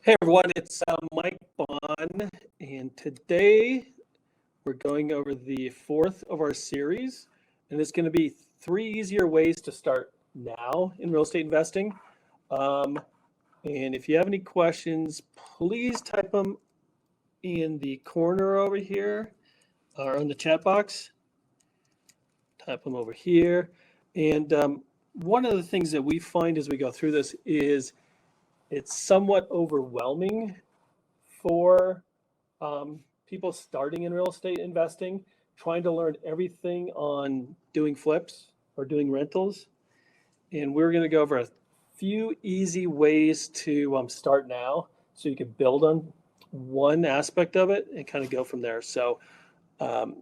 Hey everyone, it's Mike Bonn, and today we're going over the fourth of our series, and it's going to be 3 easier ways to start now in real estate investing. Um, and if you have any questions, please type them in the corner over here or in the chat box. Type them over here. And one of the things that we find as we go through this is it's somewhat overwhelming for people starting in real estate investing, trying to learn everything on doing flips or doing rentals. And we're going to go over a few easy ways to start now so you can build on one aspect of it and kind of go from there. So um,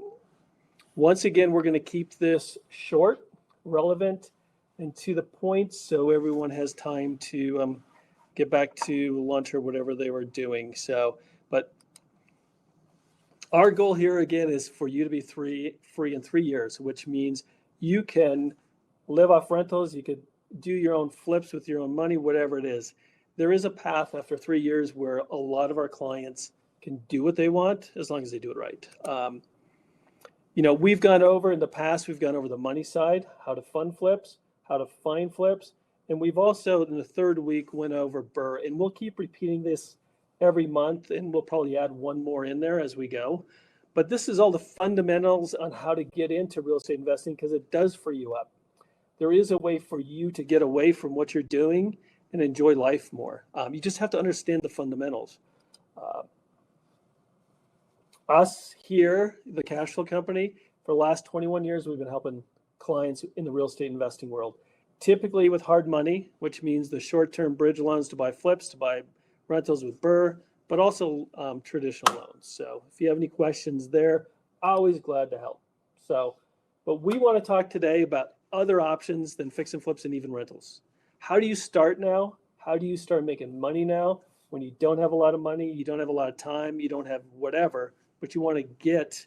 once again, we're going to keep this short, relevant, and to the point so everyone has time to get back to lunch or whatever they were doing. So, but our goal here again is for you to be free in 3 years, which means you can live off rentals, you could do your own flips with your own money, whatever it is. There is a path after 3 years where a lot of our clients can do what they want as long as they do it right. We've gone over in the past, we've gone over the money side, how to fund flips, how to find flips. And we've also, in the third week, went over BRRRR. And we'll keep repeating this every month, and we'll probably add one more in there as we go. But this is all the fundamentals on how to get into real estate investing because it does free you up. There is a way for you to get away from what you're doing and enjoy life more. You just have to understand the fundamentals. Us here, the cash flow company, for the last 21 years, we've been helping clients in the real estate investing world, typically with hard money, which means the short-term bridge loans to buy flips, to buy rentals with BRRRR, but also traditional loans. So if you have any questions there, always glad to help. But we want to talk today about other options than fix and flips and even rentals. How do you start now? How do you start making money now when you don't have a lot of money, you don't have a lot of time, you don't have whatever, but you want to get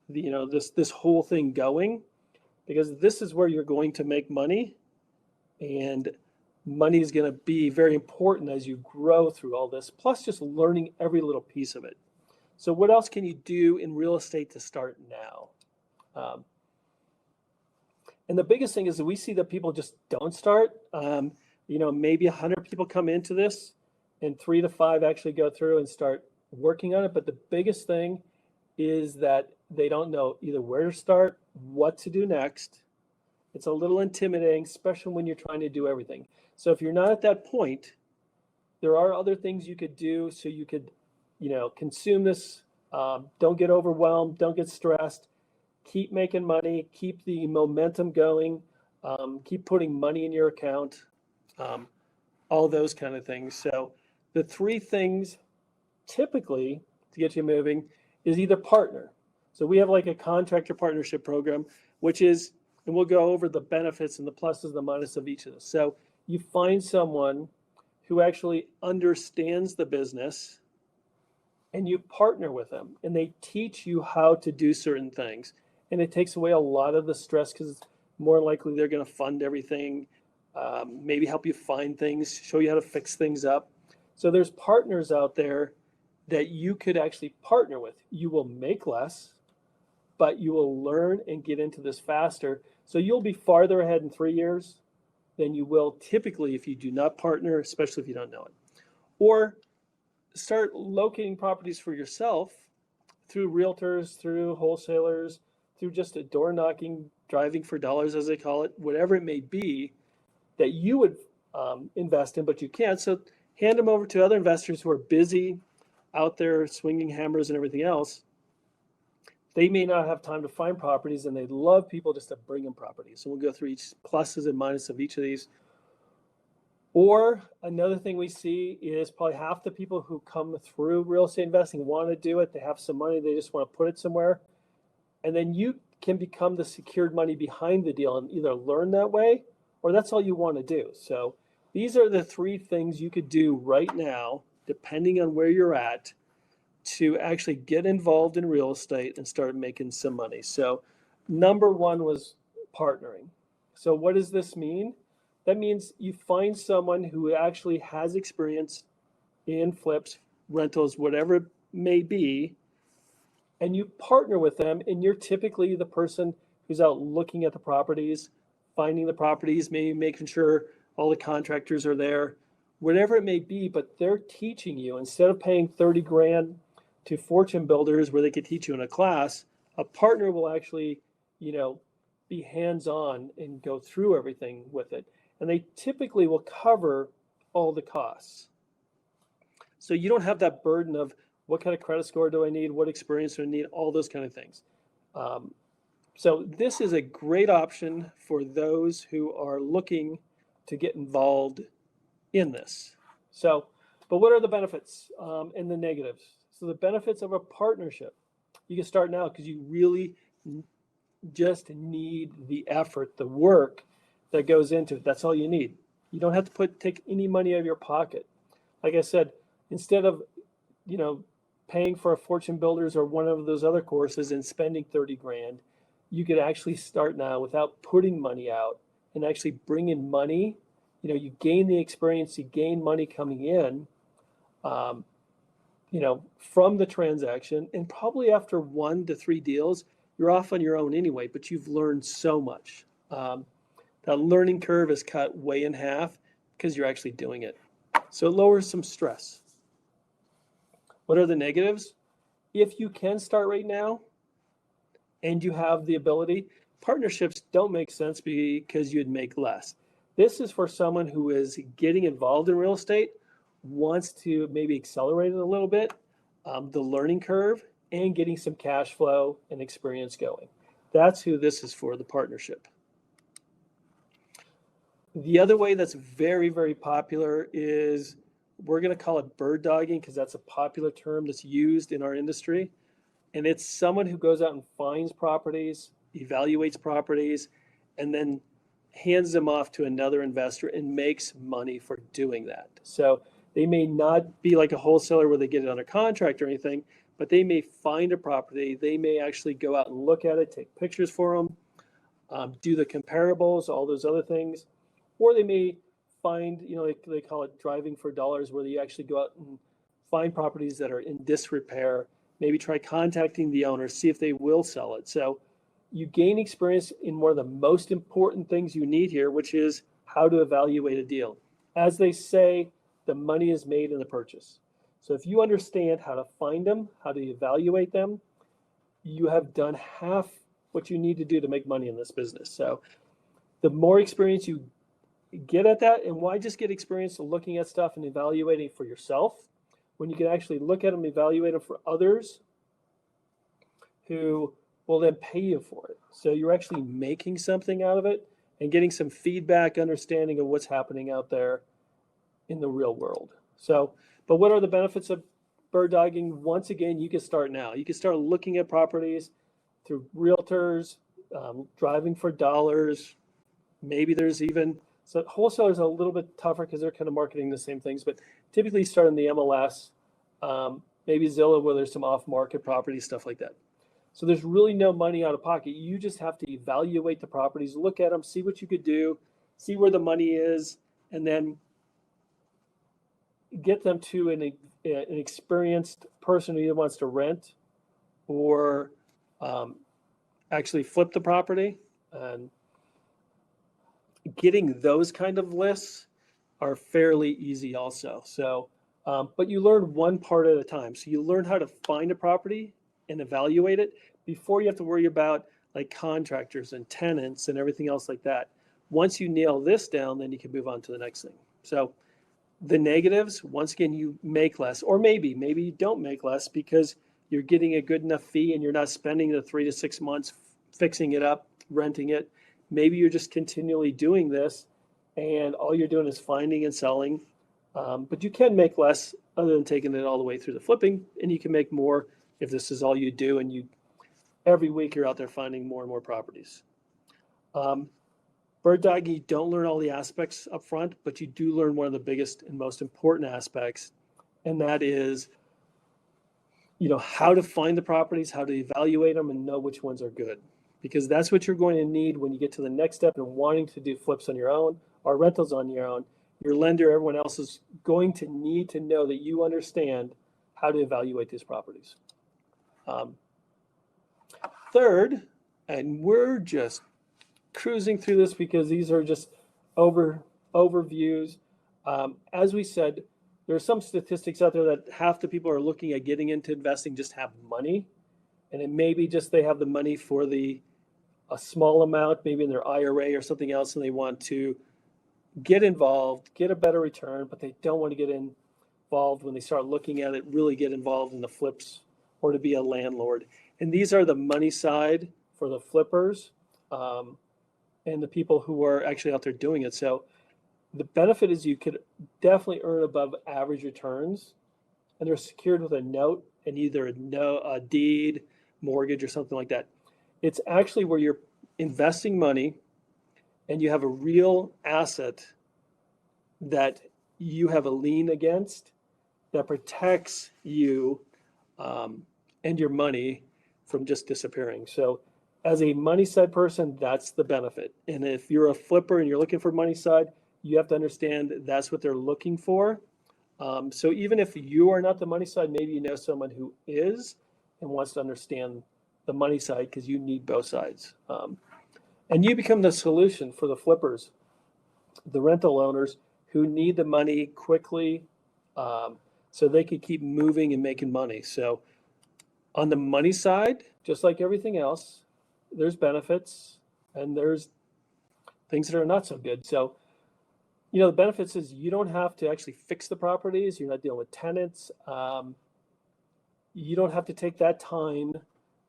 this whole thing going, because this is where you're going to make money, and money is going to be very important as you grow through all this, plus just learning every little piece of it. So what else can you do in real estate to start now? And the biggest thing is that we see that people just don't start. Maybe 100 people come into this and 3 to 5 actually go through and start working on it. But the biggest thing is that they don't know either where to start, what to do next. It's a little intimidating, especially when you're trying to do everything. So if you're not at that point, there are other things you could do so you could, consume this. Don't get overwhelmed. Don't get stressed. Keep making money. Keep the momentum going. Keep putting money in your account. All those kind of things. So the 3 things typically to get you moving is either partner. So we have like a contractor partnership program, which is, and we'll go over the benefits and the pluses and the minuses of each of this. So you find someone who actually understands the business and you partner with them and they teach you how to do certain things. And it takes away a lot of the stress because more likely they're going to fund everything, maybe help you find things, show you how to fix things up. So there's partners out there that you could actually partner with. You will make less, but you will learn and get into this faster. So you'll be farther ahead in 3 years than you will typically if you do not partner, especially if you don't know it. Or start locating properties for yourself through realtors, through wholesalers, through just a door knocking, driving for dollars, as they call it, whatever it may be that you would invest in, but you can't. So hand them over to other investors who are busy out there swinging hammers and everything else. They may not have time to find properties and they love people just to bring them properties. So we'll go through each pluses and minuses of each of these. Or another thing we see is probably half the people who come through real estate investing want to do it. They have some money, they just want to put it somewhere. And then you can become the secured money behind the deal and either learn that way or that's all you want to do. So these are the 3 things you could do right now, depending on where you're at, to actually get involved in real estate and start making some money. So number 1 was partnering. So what does this mean? That means you find someone who actually has experience in flips, rentals, whatever it may be, and you partner with them, and you're typically the person who's out looking at the properties, finding the properties, maybe making sure all the contractors are there, whatever it may be, but they're teaching you. Instead of paying 30 grand to fortune builders where they could teach you in a class, a partner will actually, be hands-on and go through everything with it. And they typically will cover all the costs. So you don't have that burden of what kind of credit score do I need, what experience do I need, all those kind of things. So this is a great option for those who are looking to get involved in this. So, but what are the benefits and the negatives? So the benefits of a partnership, you can start now because you really just need the effort, the work that goes into it. That's all you need. You don't have to take any money out of your pocket. Like I said, instead of, paying for a fortune builders or one of those other courses and spending 30 grand, you could actually start now without putting money out and actually bring in money. You gain the experience, you gain money coming in, from the transaction, and probably after 1 to 3 deals, you're off on your own anyway, but you've learned so much. That learning curve is cut way in half because you're actually doing it. So it lowers some stress. What are the negatives? If you can start right now and you have the ability, partnerships don't make sense because you'd make less. This is for someone who is getting involved in real estate, wants to maybe accelerate it a little bit, the learning curve, and getting some cash flow and experience going. That's who this is for, the partnership. The other way that's very, very popular is, we're going to call it bird dogging because that's a popular term that's used in our industry. And it's someone who goes out and finds properties, evaluates properties, and then hands them off to another investor and makes money for doing that. So they may not be like a wholesaler where they get it under contract or anything, but they may find a property. They may actually go out and look at it, take pictures for them, do the comparables, all those other things. Or they may find, they call it driving for dollars, where you actually go out and find properties that are in disrepair, maybe try contacting the owner, see if they will sell it. So you gain experience in one of the most important things you need here, which is how to evaluate a deal. As they say, the money is made in the purchase. So if you understand how to find them, how to evaluate them, you have done half what you need to do to make money in this business. So the more experience you get at that, and why just get experience looking at stuff and evaluating for yourself when you can actually look at them, evaluate them for others who will then pay you for it. So you're actually making something out of it and getting some feedback, understanding of what's happening out there in the real world. So, but what are the benefits of bird dogging? Once again, you can start now. You can start looking at properties through realtors, driving for dollars. Maybe there's even, so wholesalers are a little bit tougher because they're kind of marketing the same things, but typically start in the MLS, maybe Zillow, where there's some off-market property, stuff like that. So there's really no money out of pocket. You just have to evaluate the properties, look at them, see what you could do, see where the money is, and then get them to an experienced person who either wants to rent or actually flip the property. And getting those kind of lists are fairly easy also. So, but you learn one part at a time. So you learn how to find a property and evaluate it before you have to worry about like contractors and tenants and everything else like that. Once you nail this down, then you can move on to the next thing. So the negatives, once again, you make less, or maybe you don't make less because you're getting a good enough fee and you're not spending the 3 to 6 months fixing it up, renting it. Maybe you're just continually doing this and all you're doing is finding and selling. But you can make less other than taking it all the way through the flipping, and you can make more if this is all you do and you every week you're out there finding more and more properties. Bird dogging, you don't learn all the aspects up front, but you do learn one of the biggest and most important aspects, and that is, how to find the properties, how to evaluate them, and know which ones are good. Because that's what you're going to need when you get to the next step in wanting to do flips on your own or rentals on your own. your lender, everyone else is going to need to know that you understand how to evaluate these properties. Third, and we're just cruising through this because these are just overviews. As we said, there are some statistics out there that half the people are looking at getting into investing just have money, and it may be just they have the money for a small amount, maybe in their IRA or something else, and they want to get involved, get a better return, but they don't want to get involved when they start looking at it, really get involved in the flips or to be a landlord. And these are the money side for the flippers and the people who are actually out there doing it. So the benefit is you could definitely earn above average returns, and they're secured with a note and either a deed, mortgage, or something like that. It's actually where you're investing money and you have a real asset that you have a lien against that protects you and your money from just disappearing. So as a money side person, that's the benefit. And if you're a flipper and you're looking for money side, you have to understand that's what they're looking for. So even if you are not the money side, maybe you know someone who is and wants to understand the money side, because you need both sides. And you become the solution for the flippers, the rental owners who need the money quickly so they could keep moving and making money. So on the money side, just like everything else, there's benefits and there's things that are not so good. So, the benefits is you don't have to actually fix the properties. You're not dealing with tenants. You don't have to take that time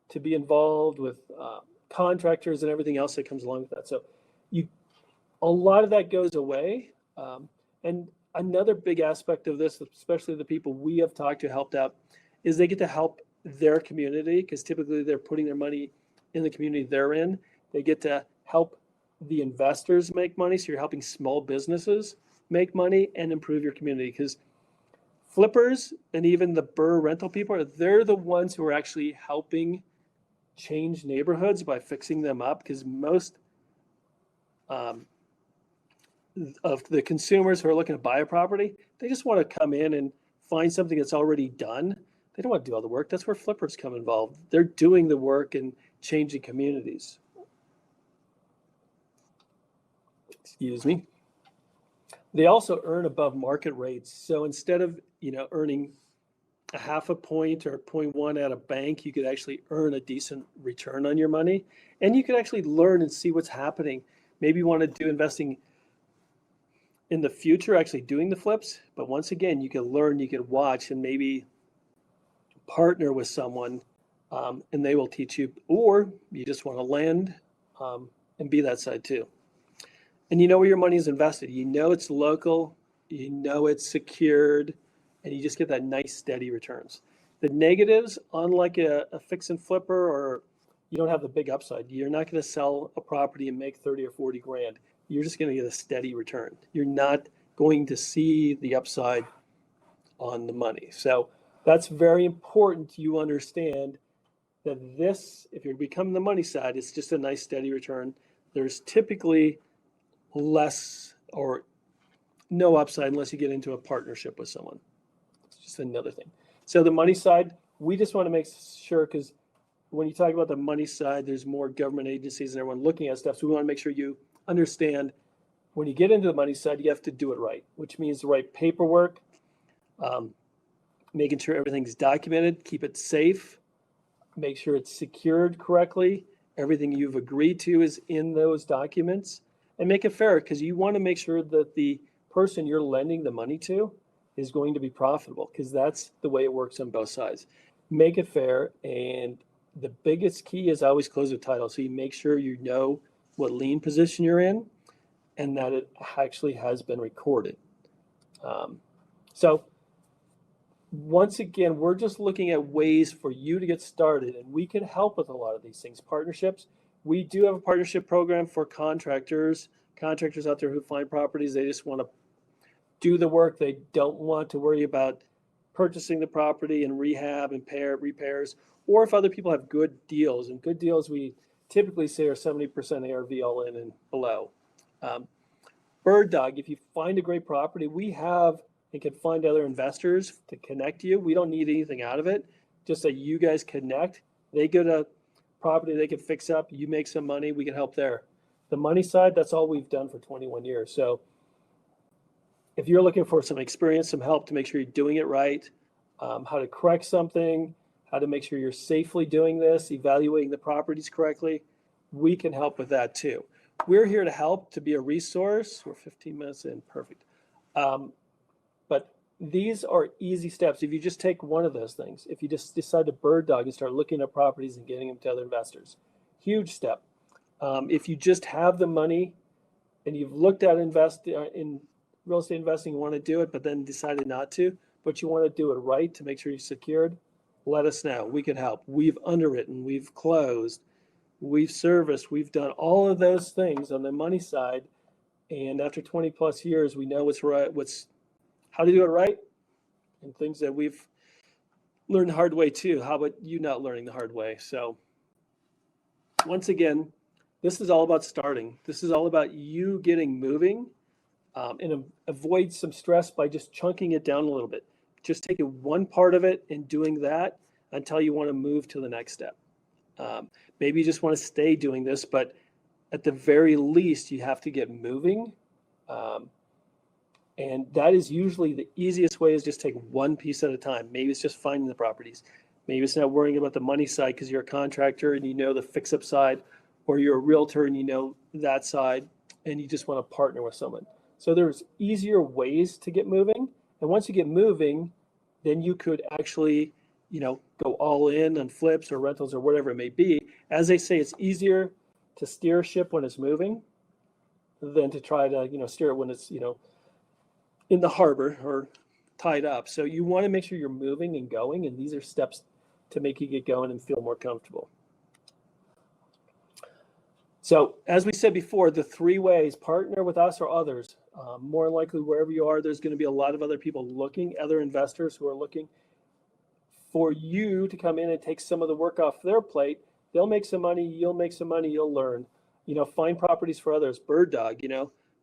to be involved with contractors and everything else that comes along with that. So a lot of that goes away. And another big aspect of this, especially the people we have talked to, helped out, is they get to help their community, because typically they're putting their money in the community they're in. They get to help the investors make money. So you're helping small businesses make money and improve your community, because flippers and even the BRRRR rental people, they're the ones who are actually helping change neighborhoods by fixing them up, because most of the consumers who are looking to buy a property, they just want to come in and find something that's already done. They don't want to do all the work. That's where flippers come involved. They're doing the work and changing communities. Excuse me. They also earn above market rates. So instead of earning a half a point or 0.1 at a bank, you could actually earn a decent return on your money, and you could actually learn and see what's happening. Maybe you want to do investing in the future, actually doing the flips, but once again, you can learn, you can watch, and maybe partner with someone, and they will teach you, or you just want to lend and be that side too. And you know where your money is invested. You know it's local, you know it's secured, and you just get that nice steady returns. The negatives, unlike a fix and flipper, or you don't have the big upside. You're not going to sell a property and make 30 or 40 grand. You're just going to get a steady return. You're not going to see the upside on the money. So that's very important. You understand that this, if you're becoming the money side, it's just a nice steady return. There's typically less or no upside unless you get into a partnership with someone. It's just another thing. So the money side, we just want to make sure, because when you talk about the money side, there's more government agencies and everyone looking at stuff. So we want to make sure you understand when you get into the money side, you have to do it right, which means the right paperwork, making sure everything's documented, keep it safe, make sure it's secured correctly. Everything you've agreed to is in those documents, and make it fair, because you want to make sure that the person you're lending the money to is going to be profitable, because that's the way it works on both sides. Make it fair, and the biggest key is always close with title. So you make sure you know what lien position you're in and that it actually has been recorded. So once again, we're just looking at ways for you to get started, and we can help with a lot of these things. Partnerships. We do have a partnership program for contractors out there who find properties. They just want to do the work. They don't want to worry about purchasing the property and rehab and repairs, or if other people have good deals. And good deals we typically say are 70% ARV all in and below. Bird Dog, if you find a great property, we have and can find other investors to connect you. We don't need anything out of it, just that you guys connect. They get a property they can fix up, you make some money, we can help there. The money side, that's all we've done for 21 years. So if you're looking for some experience, some help to make sure you're doing it right, how to correct something, how to make sure you're safely doing this, evaluating the properties correctly, we can help with that too. We're here to help, to be a resource. We're 15 minutes in, perfect. But these are easy steps. If you just take one of those things, if you just decide to bird dog and start looking at properties and getting them to other investors, huge step. If you just have the money and you've looked at invest in real estate investing, you want to do it, but then decided not to, but you want to do it right to make sure you're secured, let us know. We can help. We've underwritten, we've closed, we've serviced, we've done all of those things on the money side. And after 20 plus years, we know what's right, how to do it right, and things that we've learned the hard way too. How about you not learning the hard way? So once again, this is all about starting. This is all about you getting moving, and avoid some stress by just chunking it down a little bit. Just taking one part of it and doing that until you want to move to the next step. Maybe you just want to stay doing this, but at the very least, you have to get moving. And that is usually the easiest way, is just take one piece at a time. Maybe it's just finding the properties. Maybe it's not worrying about the money side because you're a contractor and you know the fix-up side, or you're a realtor and you know that side, and you just want to partner with someone. So there's easier ways to get moving. And once you get moving, then you could actually, go all in on flips or rentals or whatever it may be. As they say, it's easier to steer a ship when it's moving than to try to, steer it when it's, in the harbor or tied up. So you want to make sure you're moving and going, and these are steps to make you get going and feel more comfortable. So as we said before, the 3 ways: partner with us or others. More likely, wherever you are, there's going to be a lot of other people looking, other investors who are looking for you to come in and take some of the work off their plate. They'll make some money, you'll make some money, you'll learn. Find properties for others. Bird dog,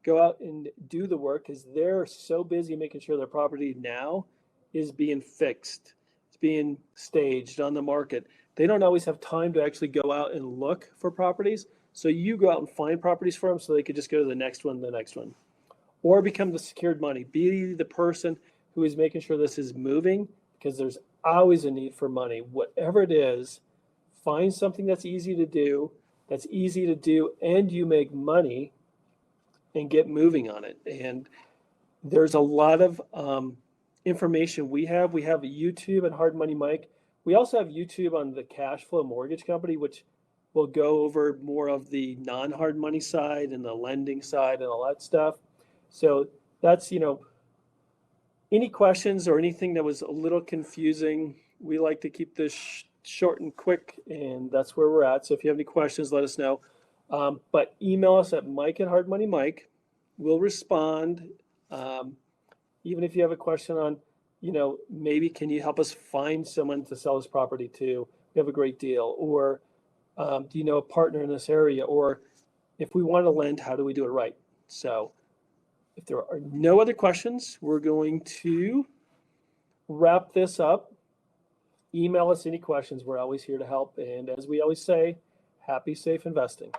go out and do the work, because they're so busy making sure their property now is being fixed. It's being staged on the market. They don't always have time to actually go out and look for properties. So you go out and find properties for them so they could just go to the next one, or become the secured money. Be the person who is making sure this is moving, because there's always a need for money. Whatever it is, find something that's easy to do, and you make money, and get moving on it. And there's a lot of information we have. We have YouTube and Hard Money Mike. We also have YouTube on the Cash Flow Mortgage Company, which will go over more of the non-hard money side and the lending side and all that stuff. So that's, any questions or anything that was a little confusing, we like to keep this short and quick, and that's where we're at. So if you have any questions, let us know. But email us at mike@hardmoneymike. We'll respond. Even if you have a question on, maybe can you help us find someone to sell this property to? We have a great deal. Or do you know a partner in this area? Or if we want to lend, how do we do it right? So if there are no other questions, we're going to wrap this up. Email us any questions. We're always here to help. And as we always say, happy, safe investing.